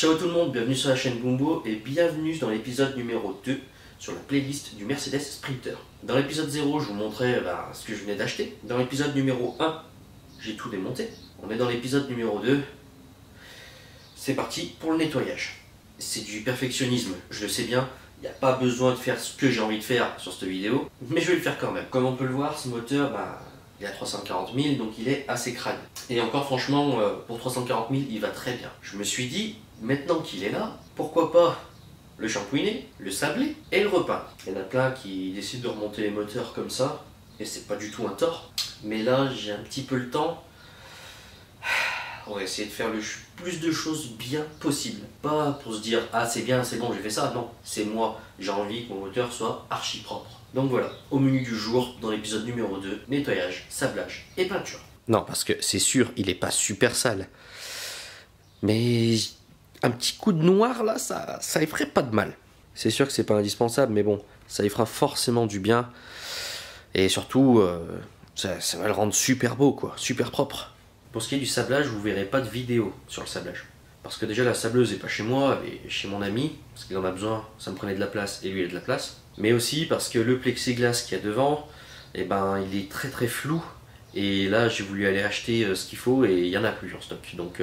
Ciao tout le monde, bienvenue sur la chaîne Bumbo et bienvenue dans l'épisode numéro 2 sur la playlist du Mercedes Sprinter. Dans l'épisode 0, je vous montrais ce que je venais d'acheter. Dans l'épisode numéro 1, j'ai tout démonté. On est dans l'épisode numéro 2. C'est parti pour le nettoyage. C'est du perfectionnisme, je le sais bien. Il n'y a pas besoin de faire ce que j'ai envie de faire sur cette vidéo, mais je vais le faire quand même. Comme on peut le voir, ce moteur, il est à 340 000, donc il est assez crade. Et encore franchement, pour 340 000, il va très bien. Je me suis dit, maintenant qu'il est là, pourquoi pas le shampouiner, le sabler et le repeindre. Il y en a plein qui décident de remonter les moteurs comme ça, et c'est pas du tout un tort. Mais là, j'ai un petit peu le temps. On va essayer de faire le plus de choses bien possible. Pas pour se dire, ah c'est bien, c'est bon, j'ai fait ça. Non, c'est moi. J'ai envie que mon moteur soit archi propre. Donc voilà, au menu du jour, dans l'épisode numéro 2, nettoyage, sablage et peinture. Non, parce que c'est sûr, il est pas super sale. Mais un petit coup de noir là, ça y ferait pas de mal. C'est sûr que c'est pas indispensable, mais bon, ça y fera forcément du bien. Et surtout, ça va le rendre super beau, quoi, super propre. Pour ce qui est du sablage, vous verrez pas de vidéo sur le sablage. Parce que déjà la sableuse est pas chez moi, elle est chez mon ami, parce qu'il en a besoin, ça me prenait de la place et lui il a de la place. Mais aussi parce que le plexiglas qu'il y a devant, il est très très flou. Et là j'ai voulu aller acheter ce qu'il faut et il n'y en a plus en stock. Donc,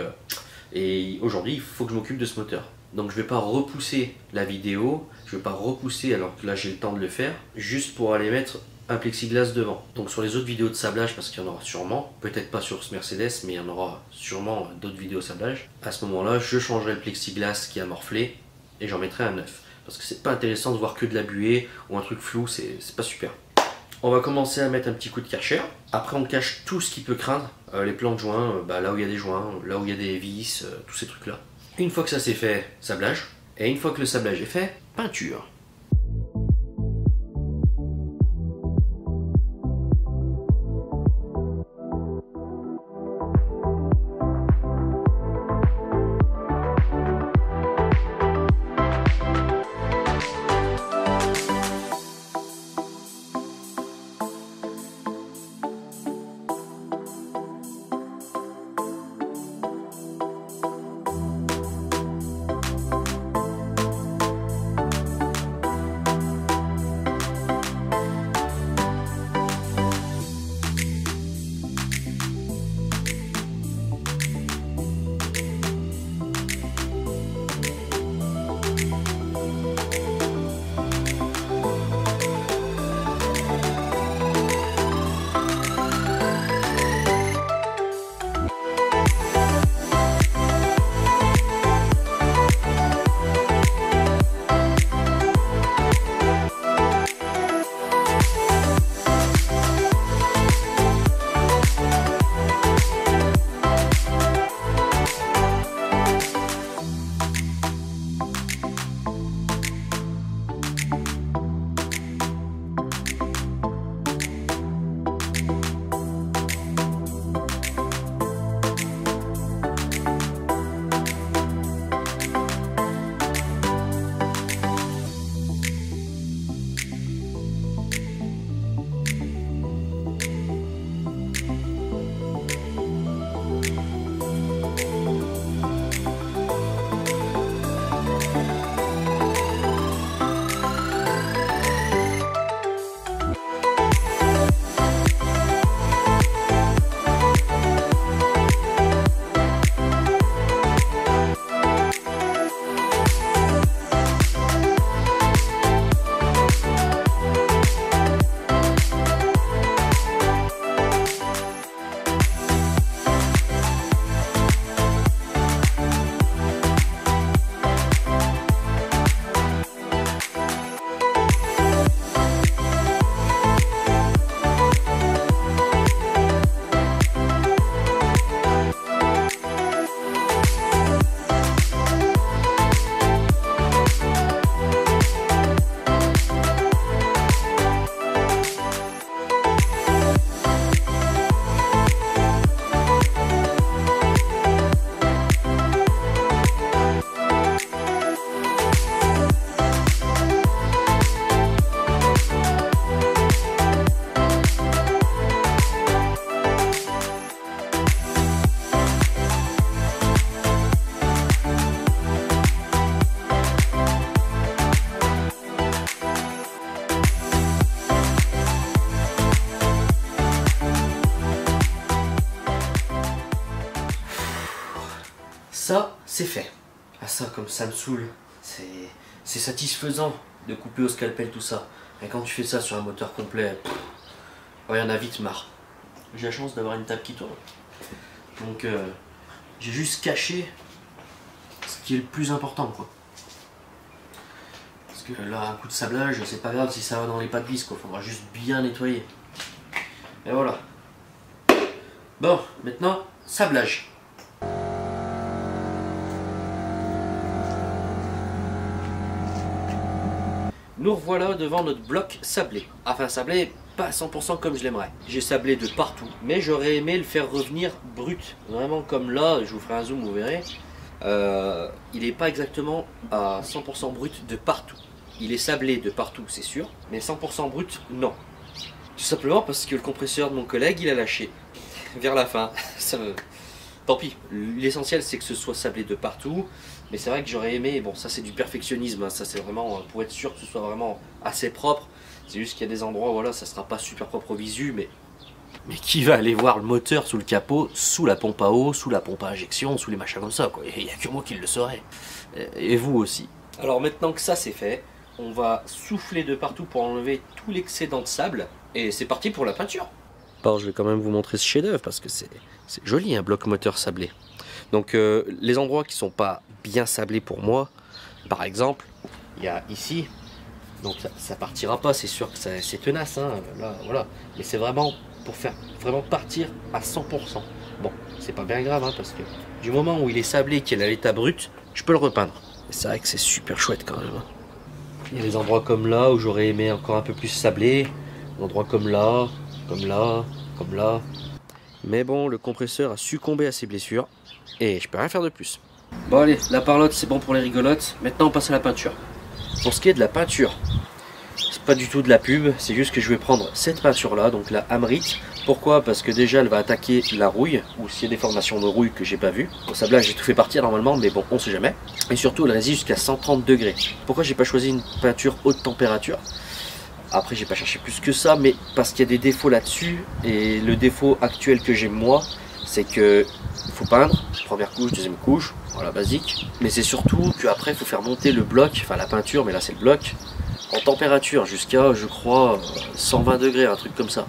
et aujourd'hui il faut que je m'occupe de ce moteur. Donc je vais pas repousser la vidéo, je vais pas repousser alors que là j'ai le temps de le faire, juste pour aller mettre un plexiglas devant. Donc sur les autres vidéos de sablage, parce qu'il y en aura sûrement, peut-être pas sur ce Mercedes, mais il y en aura sûrement d'autres vidéos de sablage, à ce moment-là, je changerai le plexiglas qui a morflé et j'en mettrai un neuf. Parce que c'est pas intéressant de voir que de la buée ou un truc flou, c'est pas super. On va commencer à mettre un petit coup de Karcher. Après on cache tout ce qui peut craindre, les plans de joints, là où il y a des joints, là où il y a des vis, tous ces trucs là. Une fois que ça c'est fait, sablage. Et une fois que le sablage est fait, peinture. c'est fait. Ah ça, comme ça me saoule. C'est satisfaisant de couper au scalpel tout ça. Et quand tu fais ça sur un moteur complet, il y en a vite marre. J'ai la chance d'avoir une table qui tourne. Donc j'ai juste caché ce qui est le plus important, quoi. Parce que là, un coup de sablage, c'est pas grave si ça va dans les pas de vis, quoi. Faudra juste bien nettoyer. Et voilà. Bon, maintenant, sablage. Nous revoilà devant notre bloc sablé. Enfin sablé, pas à 100% comme je l'aimerais. J'ai sablé de partout, mais j'aurais aimé le faire revenir brut. Vraiment comme là, je vous ferai un zoom, vous verrez. Il n'est pas exactement à 100% brut de partout. Il est sablé de partout, c'est sûr, mais 100% brut, non. Tout simplement parce que le compresseur de mon collègue, il a lâché. Vers la fin. Tant pis, l'essentiel c'est que ce soit sablé de partout. Mais c'est vrai que j'aurais aimé, bon ça c'est du perfectionnisme, hein, ça c'est vraiment pour être sûr que ce soit vraiment assez propre. C'est juste qu'il y a des endroits, voilà, ça sera pas super propre au visu, mais qui va aller voir le moteur sous le capot, sous la pompe à eau, sous la pompe à injection, sous les machins comme ça, quoi. Il n'y a que moi qui le saurais. Et vous aussi. Alors maintenant que ça c'est fait, on va souffler de partout pour enlever tout l'excédent de sable. Et c'est parti pour la peinture. Bon, je vais quand même vous montrer ce chef-d'œuvre parce que c'est joli un bloc moteur sablé. Donc les endroits qui sont pas bien sablés pour moi, par exemple, il y a ici, donc ça partira pas, c'est sûr que c'est tenace, hein, là, voilà. Mais c'est vraiment pour faire vraiment partir à 100%. Bon, c'est pas bien grave, hein, parce que du moment où il est sablé, qu'il est à l'état brut, je peux le repeindre. Et c'est vrai que c'est super chouette quand même. Hein. Il y a des endroits comme là où j'aurais aimé encore un peu plus sablé, des endroits comme là, comme là, comme là. Mais bon, le compresseur a succombé à ses blessures. Et je peux rien faire de plus. Bon allez, la parlotte c'est bon pour les rigolotes. Maintenant on passe à la peinture. Pour ce qui est de la peinture, c'est pas du tout de la pub. C'est juste que je vais prendre cette peinture là, donc la Hamrit. Pourquoi? Parce que déjà elle va attaquer la rouille, ou s'il y a des formations de rouille que j'ai pas vues. Au sablage j'ai tout fait partir normalement, mais bon on sait jamais. Et surtout elle résiste jusqu'à 130 degrés. Pourquoi j'ai pas choisi une peinture haute température? Après j'ai pas cherché plus que ça, mais parce qu'il y a des défauts là-dessus. Et le défaut actuel que j'ai moi, c'est que il faut peindre, première couche, deuxième couche, voilà basique. Mais c'est surtout qu'après il faut faire monter le bloc, enfin la peinture, mais là c'est le bloc, en température jusqu'à je crois 120 degrés, un truc comme ça.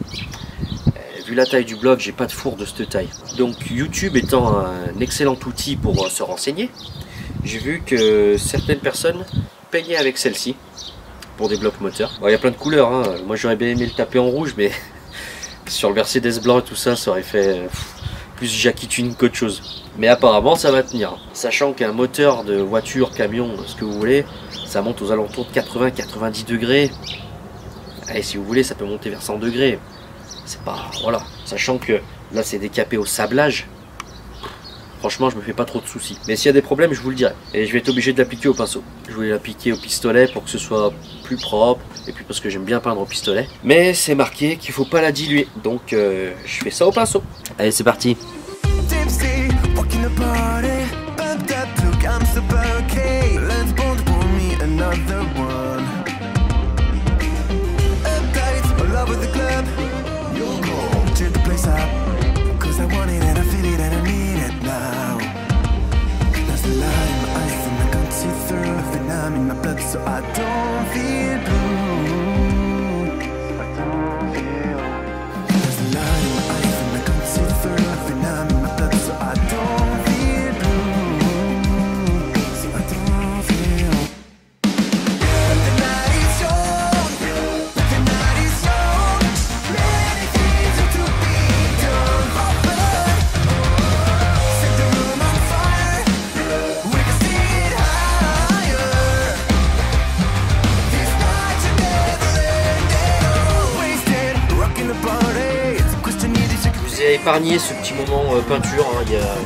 Et vu la taille du bloc, j'ai pas de four de cette taille. Donc YouTube étant un excellent outil pour se renseigner, j'ai vu que certaines personnes peignaient avec celle-ci pour des blocs moteurs. Bon, il y a plein de couleurs, hein. Moi j'aurais bien aimé le taper en rouge, mais sur le Mercedes blanc et tout ça, ça aurait fait plus Jackie Tuning qu'autre chose. Mais apparemment ça va tenir. Sachant qu'un moteur de voiture, camion, ce que vous voulez, ça monte aux alentours de 80-90 degrés. Et si vous voulez, ça peut monter vers 100 degrés. C'est pas... Voilà. Sachant que là c'est décapé au sablage. Franchement, je me fais pas trop de soucis. Mais s'il y a des problèmes, je vous le dirai. Et je vais être obligé de l'appliquer au pinceau. Je voulais l'appliquer au pistolet pour que ce soit plus propre. Et puis parce que j'aime bien peindre au pistolet. Mais c'est marqué qu'il faut pas la diluer. Donc je fais ça au pinceau. Allez, c'est parti. So I don't feel blue. There's a light in my eyes and I can't see through. And I'm in my blood, so I don't feel blue. So I don't feel. But the night is young. But the night is young. Many things are to be done. Set the room on fire. We can see it higher. Je vous ai épargné ce petit moment peinture, hein.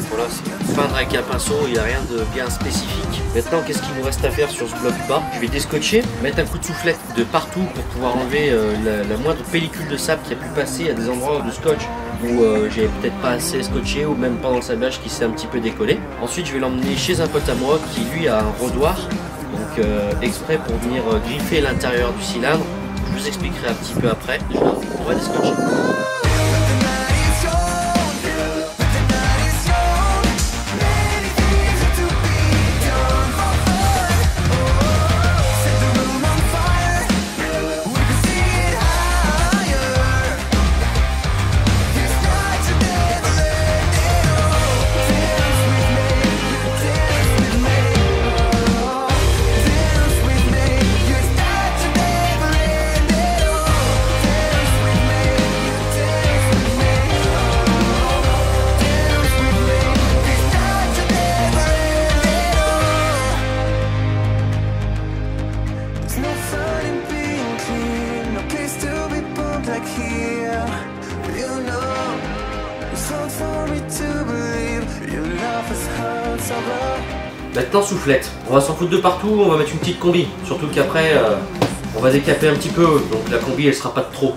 Voilà, c'est peindre avec un pinceau, il n'y a rien de bien spécifique. Maintenant, qu'est-ce qu'il nous reste à faire sur ce bloc bas? Je vais déscotcher, mettre un coup de soufflette de partout pour pouvoir enlever la moindre pellicule de sable qui a pu passer à des endroits de scotch où j'ai peut-être pas assez scotché ou même pendant le sablage qui s'est un petit peu décollé. Ensuite, je vais l'emmener chez un pote à moi qui lui a un rodoir, donc exprès pour venir griffer l'intérieur du cylindre. Je vous expliquerai un petit peu après. On va déscotcher. Maintenant soufflette. On va s'en foutre de partout, on va mettre une petite combi. Surtout qu'après, on va décaper un petit peu, donc la combi elle sera pas de trop.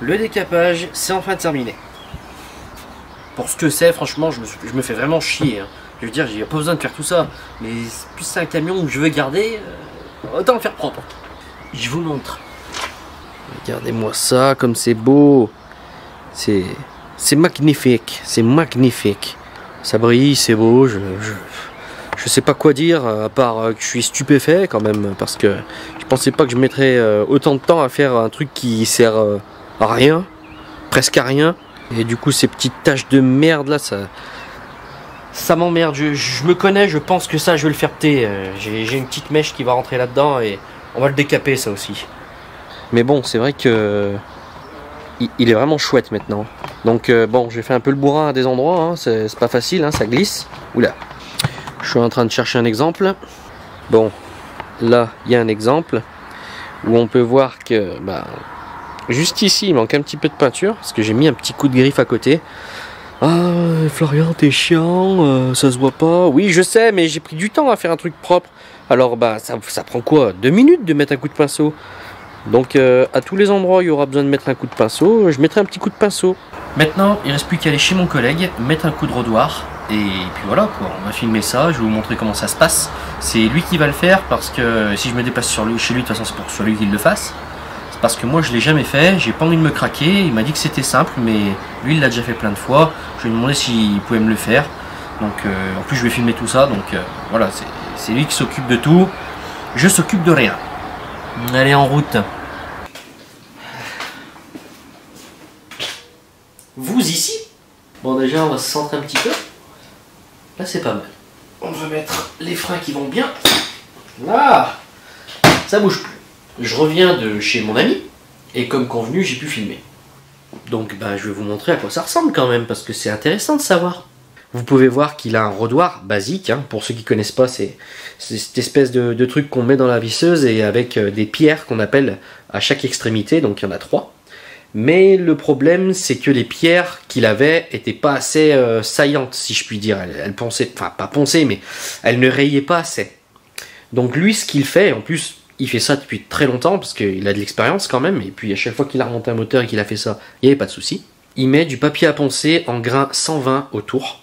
Le décapage, c'est enfin terminé. Pour ce que c'est, franchement, je me fais vraiment chier. Hein. Je veux dire, j'ai pas besoin de faire tout ça. Mais plus c'est un camion où je veux garder, autant le faire propre. Je vous montre. Regardez-moi ça, comme c'est beau. C'est magnifique. C'est magnifique. Ça brille, c'est beau. Je sais pas quoi dire, à part que je suis stupéfait quand même. Parce que je pensais pas que je mettrais autant de temps à faire un truc qui sert à rien. Presque à rien. Et du coup, ces petites taches de merde là, ça m'emmerde. Je me connais, je pense que ça, je vais le faire péter. J'ai une petite mèche qui va rentrer là-dedans et on va le décaper, ça aussi. Mais bon, c'est vrai que il est vraiment chouette maintenant. Donc bon, j'ai fait un peu le bourrin à des endroits, hein, c'est pas facile, hein, ça glisse. Oula, je suis en train de chercher un exemple. Bon, là, il y a un exemple où on peut voir que juste ici, il manque un petit peu de peinture parce que j'ai mis un petit coup de griffe à côté. Ah, Florian, t'es chiant, ça se voit pas. Oui, je sais, mais j'ai pris du temps à faire un truc propre. Alors, ça prend quoi? 2 minutes de mettre un coup de pinceau. Donc, à tous les endroits où il y aura besoin de mettre un coup de pinceau, je mettrai un petit coup de pinceau. Maintenant, il reste plus qu'à aller chez mon collègue, mettre un coup de rodoir. Et puis voilà, quoi. On va filmer ça, je vais vous montrer comment ça se passe. C'est lui qui va le faire parce que si je me déplace chez lui, de toute façon, c'est pour sur lui qu'il le fasse. Parce que moi je l'ai jamais fait, j'ai pas envie de me craquer, il m'a dit que c'était simple, mais lui il l'a déjà fait plein de fois, je lui ai demandé s'il pouvait me le faire, donc en plus je vais filmer tout ça, donc voilà, c'est lui qui s'occupe de tout, je s'occupe de rien. Allez, en route. Vous ici? Bon, déjà on va se centrer un petit peu, là c'est pas mal, on va mettre les freins qui vont bien, là, ça bouge plus. Je reviens de chez mon ami, et comme convenu, j'ai pu filmer. Donc je vais vous montrer à quoi ça ressemble quand même, parce que c'est intéressant de savoir. Vous pouvez voir qu'il a un rodoir basique, hein. Pour ceux qui ne connaissent pas, c'est cette espèce de truc qu'on met dans la visseuse, et avec des pierres qu'on appelle à chaque extrémité, donc il y en a 3. Mais le problème, c'est que les pierres qu'il avait n'étaient pas assez saillantes, si je puis dire. Elles ponçaient, enfin pas poncées, mais elles ne rayaient pas assez. Donc lui, ce qu'il fait, en plus... Il fait ça depuis très longtemps parce qu'il a de l'expérience quand même. Et puis à chaque fois qu'il a remonté un moteur et qu'il a fait ça, il n'y avait pas de souci. Il met du papier à poncer en grain 120 autour.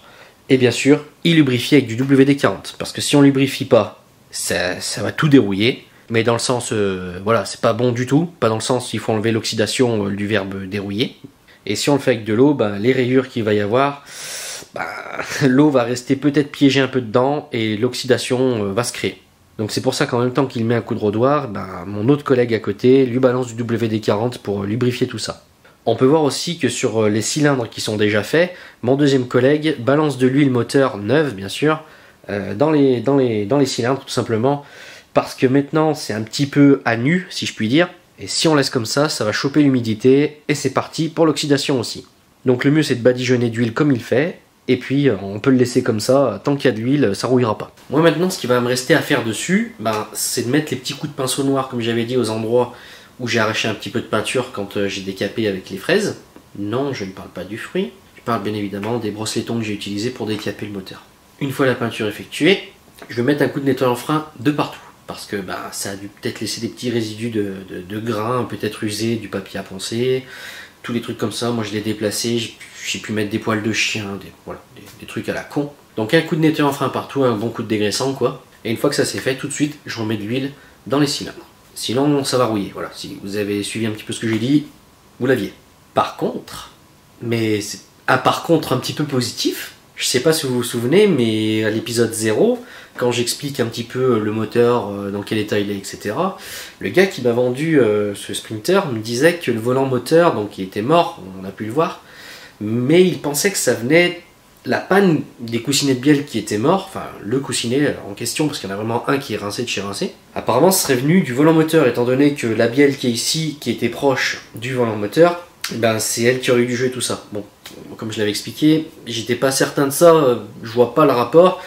Et bien sûr, il lubrifie avec du WD-40. Parce que si on lubrifie pas, ça va tout dérouiller. Mais dans le sens, voilà, c'est pas bon du tout. Pas dans le sens, il faut enlever l'oxydation du verbe dérouiller. Et si on le fait avec de l'eau, les rayures qu'il va y avoir, l'eau va rester peut-être piégée un peu dedans et l'oxydation va se créer. Donc c'est pour ça qu'en même temps qu'il met un coup de rodoir, mon autre collègue à côté lui balance du WD-40 pour lubrifier tout ça. On peut voir aussi que sur les cylindres qui sont déjà faits, mon deuxième collègue balance de l'huile moteur neuve, bien sûr, dans les cylindres tout simplement, parce que maintenant c'est un petit peu à nu, si je puis dire, et si on laisse comme ça, ça va choper l'humidité, et c'est parti pour l'oxydation aussi. Donc le mieux c'est de badigeonner d'huile comme il fait, et puis on peut le laisser comme ça, tant qu'il y a de l'huile, ça rouillera pas. Moi maintenant, ce qui va me rester à faire dessus, c'est de mettre les petits coups de pinceau noir, comme j'avais dit, aux endroits où j'ai arraché un petit peu de peinture quand j'ai décapé avec les fraises. Non, je ne parle pas du fruit, je parle bien évidemment des brosseletons que j'ai utilisés pour décaper le moteur. Une fois la peinture effectuée, je vais mettre un coup de nettoyant frein de partout, parce que ça a dû peut-être laisser des petits résidus de grains, peut-être usés, du papier à poncer, tous les trucs comme ça, moi je l'ai déplacé, j'ai pu mettre des poils de chien, des trucs à la con. Donc un coup de nettoyant en frein partout, un bon coup de dégraissant quoi. Et une fois que ça s'est fait, tout de suite, je remets de l'huile dans les cylindres. Sinon, ça va rouiller. Voilà, si vous avez suivi un petit peu ce que j'ai dit, vous l'aviez. Par contre, mais c'est un par contre un petit peu positif, je sais pas si vous vous souvenez, mais à l'épisode 0, quand j'explique un petit peu le moteur, dans quel état il est, etc., le gars qui m'a vendu ce Sprinter me disait que le volant moteur, donc il était mort, on a pu le voir, mais il pensait que ça venait la panne des coussinets de bielle qui étaient morts, enfin le coussinet en question, parce qu'il y en a vraiment un qui est rincé de chez rincé. Apparemment ce serait venu du volant moteur, étant donné que la bielle qui est ici, qui était proche du volant moteur, ben c'est elle qui aurait eu dû jouer tout ça. Bon, comme je l'avais expliqué, j'étais pas certain de ça, je vois pas le rapport,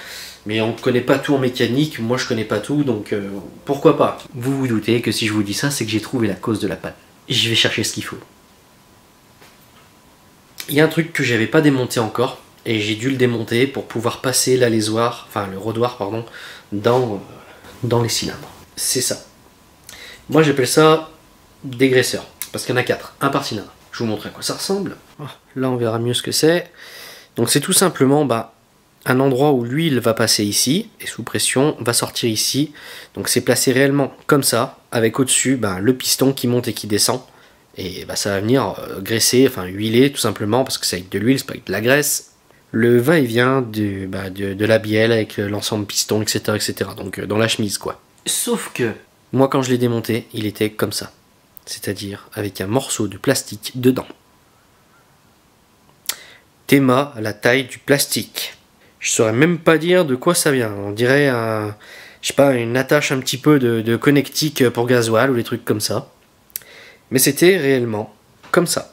mais on connaît pas tout en mécanique, moi je connais pas tout, donc pourquoi pas. Vous vous doutez que si je vous dis ça, c'est que j'ai trouvé la cause de la panne. Je vais chercher ce qu'il faut. Il y a un truc que j'avais pas démonté encore, et j'ai dû le démonter pour pouvoir passer l'alésoir, enfin le rodoir pardon, dans les cylindres. C'est ça. Moi j'appelle ça dégraisseur, parce qu'il y en a 4, un par cylindre. Je vous montre à quoi ça ressemble. Là on verra mieux ce que c'est. Donc c'est tout simplement un endroit où l'huile va passer ici, et sous pression va sortir ici. Donc c'est placé réellement comme ça, avec au-dessus le piston qui monte et qui descend. Et ça va venir graisser, enfin huiler tout simplement, parce que c'est avec de l'huile, c'est pas avec de la graisse. Le va-et-vient de la bielle avec l'ensemble piston, etc., etc. Donc dans la chemise, quoi. Sauf que, moi quand je l'ai démonté, il était comme ça. C'est-à-dire avec un morceau de plastique dedans. Théma à la taille du plastique. Je saurais même pas dire de quoi ça vient. On dirait je sais pas, une attache un petit peu de connectique pour gasoil ou des trucs comme ça. Mais c'était réellement comme ça.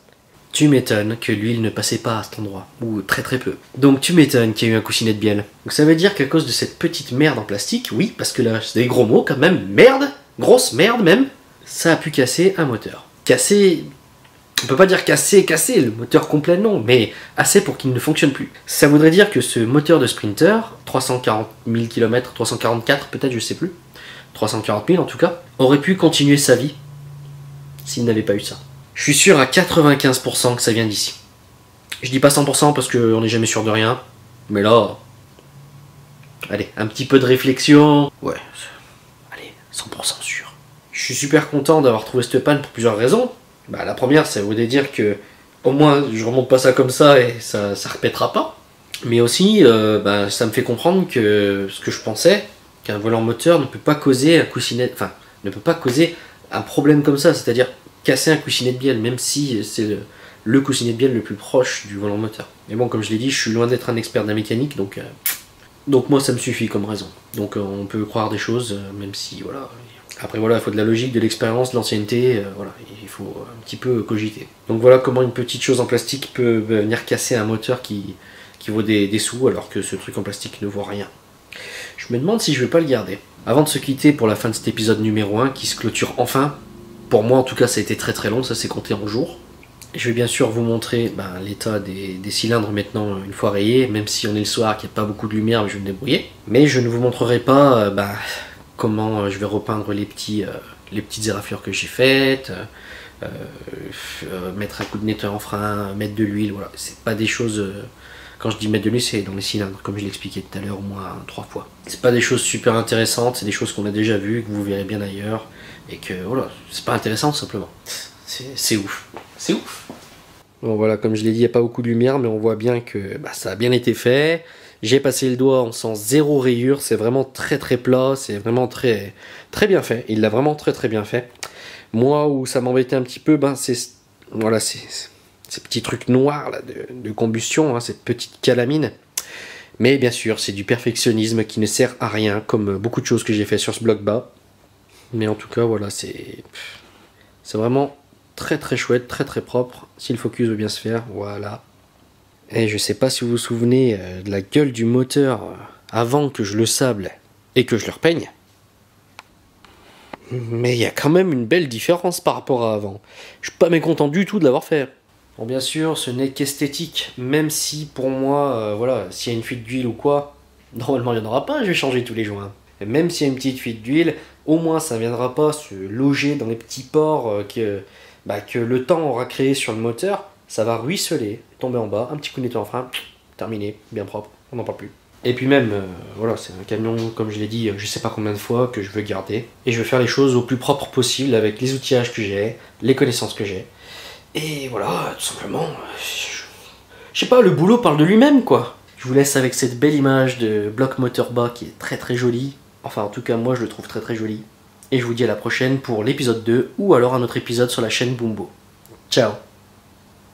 Tu m'étonnes que l'huile ne passait pas à cet endroit, ou très très peu. Donc tu m'étonnes qu'il y ait eu un coussinet de bielle. Donc ça veut dire qu'à cause de cette petite merde en plastique, oui, parce que là c'est des gros mots quand même, merde, grosse merde même, ça a pu casser un moteur. Casser, on peut pas dire casser le moteur complet non, mais assez pour qu'il ne fonctionne plus. Ça voudrait dire que ce moteur de Sprinter, 340 000 km, 344 peut-être, je sais plus, 340 000 en tout cas, aurait pu continuer sa vie s'il n'avait pas eu ça. Je suis sûr à 95% que ça vient d'ici. Je dis pas 100% parce qu'on n'est jamais sûr de rien. Mais là... Allez, un petit peu de réflexion. Ouais, allez, 100% sûr. Je suis super content d'avoir trouvé cette panne pour plusieurs raisons. La première, ça voudrait dire que au moins je remonte pas ça comme ça et ça répétera pas. Mais aussi, ça me fait comprendre que ce que je pensais, qu'un volant moteur ne peut pas causer un coussinet... Enfin, ne peut pas causer un problème comme ça, c'est-à-dire casser un coussinet de bielle, même si c'est le coussinet de bielle le plus proche du volant moteur. Mais bon, comme je l'ai dit, je suis loin d'être un expert de la mécanique, donc moi ça me suffit comme raison. Donc on peut croire des choses, même si voilà. Après voilà, il faut de la logique, de l'expérience, de l'ancienneté, voilà, il faut un petit peu cogiter. Donc voilà comment une petite chose en plastique peut venir casser un moteur qui vaut des sous, alors que ce truc en plastique ne vaut rien. Je me demande si je vais pas le garder. Avant de se quitter pour la fin de cet épisode numéro 1, qui se clôture enfin, pour moi en tout cas ça a été très très long, ça s'est compté en jours. Je vais bien sûr vous montrer l'état des cylindres maintenant une fois rayés, même si on est le soir, qu'il n'y a pas beaucoup de lumière, je vais me débrouiller. Mais je ne vous montrerai pas comment je vais repeindre les petites éraflures que j'ai faites, mettre un coup de nettoyant en frein, mettre de l'huile, voilà. C'est pas des choses... Quand je dis mettre de l'huile, c'est dans les cylindres, comme je l'ai expliqué tout à l'heure au moins 3 fois. C'est pas des choses super intéressantes, c'est des choses qu'on a déjà vues, que vous verrez bien ailleurs, et que voilà, c'est pas intéressant tout simplement. C'est ouf. C'est ouf. Bon voilà, comme je l'ai dit, il n'y a pas beaucoup de lumière, mais on voit bien que ça a bien été fait. J'ai passé le doigt, on sent zéro rayure, c'est vraiment très très plat, c'est vraiment très très bien fait. Il l'a vraiment très très bien fait. Moi, où ça m'embêtait un petit peu, c'est voilà, ces petits trucs noirs là, de combustion, cette petite calamine. Mais bien sûr, c'est du perfectionnisme qui ne sert à rien, comme beaucoup de choses que j'ai fait sur ce blog bas. Mais en tout cas, voilà, c'est vraiment très très chouette, très très propre. Si le focus veut bien se faire, voilà. Et je sais pas si vous vous souvenez de la gueule du moteur avant que je le sable et que je le repeigne. Mais il y a quand même une belle différence par rapport à avant. Je suis pas mécontent du tout de l'avoir fait. Bon, bien sûr, ce n'est qu'esthétique, même si pour moi, voilà, s'il y a une fuite d'huile ou quoi, normalement il n'y en aura pas, je vais changer tous les joints. Et même s'il y a une petite fuite d'huile, au moins ça ne viendra pas se loger dans les petits pores bah, que le temps aura créé sur le moteur, ça va ruisseler, tomber en bas, un petit coup de nettoyant frein, terminé, bien propre, on n'en parle plus. Et puis même, voilà, c'est un camion, comme je l'ai dit, je sais pas combien de fois, que je veux garder. Et je veux faire les choses au plus propre possible avec les outillages que j'ai, les connaissances que j'ai. Et voilà, tout simplement, je sais pas, le boulot parle de lui-même, quoi. Je vous laisse avec cette belle image de bloc moteur bas qui est très très jolie. Enfin, en tout cas, moi je le trouve très très joli. Et je vous dis à la prochaine pour l'épisode 2 ou alors un autre épisode sur la chaîne Bumbo. Ciao!